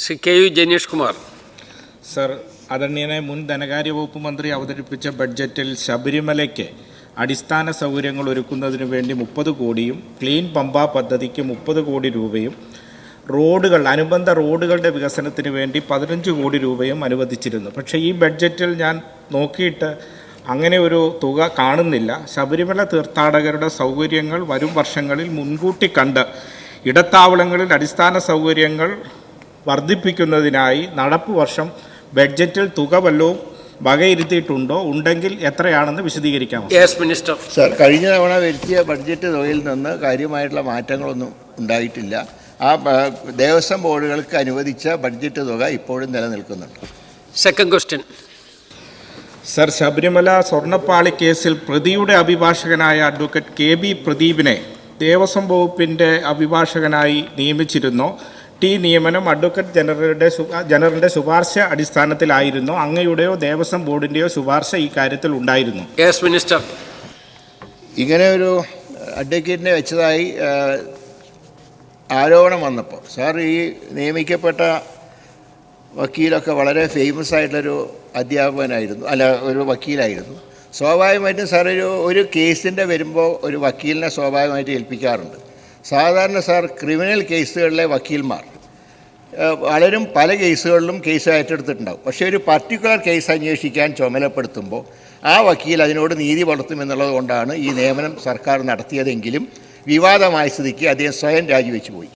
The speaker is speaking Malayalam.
ശ്രീ KU ജനീഷ് കുമാർ. സർ, ആദരണീയനായ മുൻ ധനകാര്യ വകുപ്പ് മന്ത്രി അവതരിപ്പിച്ച ബഡ്ജറ്റിൽ ശബരിമലയ്ക്ക് അടിസ്ഥാന സൗകര്യങ്ങൾ ഒരുക്കുന്നതിന് വേണ്ടി 30 കോടിയും ക്ലീൻ പമ്പ പദ്ധതിക്ക് 30 കോടി രൂപയും അനുബന്ധ റോഡുകളുടെ വികസനത്തിന് വേണ്ടി 15 കോടി രൂപയും അനുവദിച്ചിരുന്നു. പക്ഷേ ഈ ബഡ്ജറ്റിൽ ഞാൻ നോക്കിയിട്ട് അങ്ങനെ ഒരു തുക കാണുന്നില്ല. ശബരിമല തീർത്ഥാടകരുടെ സൗകര്യങ്ങൾ വരും വർഷങ്ങളിൽ മുൻകൂട്ടി കണ്ട് ഇടത്താവളങ്ങളിൽ അടിസ്ഥാന സൗകര്യങ്ങൾ വർദ്ധിപ്പിക്കുന്നതിനായി നടപ്പ് വർഷം ബഡ്ജറ്റിൽ തുക വല്ലതും വകയിരുത്തിയിട്ടുണ്ടോ? ഉണ്ടെങ്കിൽ എത്രയാണെന്ന് വിശദീകരിക്കാമോ? മിനിസ്റ്റർ. സർ, കഴിഞ്ഞ തവണ വരുത്തിയ ബഡ്ജറ്റ് തുകയിൽ നിന്ന് കാര്യമായിട്ടുള്ള മാറ്റങ്ങളൊന്നും ഉണ്ടായിട്ടില്ല. ആ ദേവസ്വം ബോർഡുകൾക്ക് അനുവദിച്ച ബഡ്ജറ്റ് തുക ഇപ്പോഴും നിലനിൽക്കുന്നുണ്ട്. Second question. സർ, ശബരിമല സ്വർണ്ണപ്പാളി കേസിൽ പ്രതിയുടെ അഭിഭാഷകനായ അഡ്വക്കേറ്റ് KB പ്രദീപിനെ ദേവസ്വം വകുപ്പിൻ്റെ അഭിഭാഷകനായി നിയമിച്ചിരുന്നു. നിയമനം അഡ്വക്കേറ്റ് ജനറലിൻ്റെ ശുപാർശ അടിസ്ഥാനത്തിലായിരുന്നു. അങ്ങയുടെയോ ദേവസ്വം ബോർഡിൻ്റെയോ ശുപാർശ ഈ കാര്യത്തിൽ ഉണ്ടായിരുന്നു? മിനിസ്റ്റർ. ഇങ്ങനെ ഒരു അഡ്വക്കേറ്റിനെ വെച്ചതായി ആരോപണം വന്നപ്പോൾ സാർ, ഈ നിയമിക്കപ്പെട്ട വക്കീലൊക്കെ വളരെ ഫേമസ് ആയിട്ടുള്ളൊരു അധ്യാപകനായിരുന്നു, ഒരു വക്കീലായിരുന്നു. സ്വാഭാവികമായിട്ടും സാർ ഒരു കേസിൻ്റെ വരുമ്പോൾ ഒരു വക്കീലിനെ സ്വാഭാവികമായിട്ട് ഏൽപ്പിക്കാറുണ്ട്. സാധാരണ സാർ, ക്രിമിനൽ കേസുകളിലെ വക്കീൽമാർ പലരും പല കേസുകളിലും കേസ് ഏറ്റെടുത്തിട്ടുണ്ടാവും. പക്ഷേ ഒരു പർട്ടിക്കുലർ കേസ് അന്വേഷിക്കാൻ ചുമതലപ്പെടുത്തുമ്പോൾ ആ വക്കീൽ അതിനോട് നീതി പുലർത്തുമെന്നുള്ളത് കൊണ്ടാണ് ഈ നിയമനം സർക്കാർ നടത്തിയതെങ്കിലും വിവാദമായ സ്ഥിതിക്ക് അദ്ദേഹം സ്വയം രാജിവെച്ചു പോയി.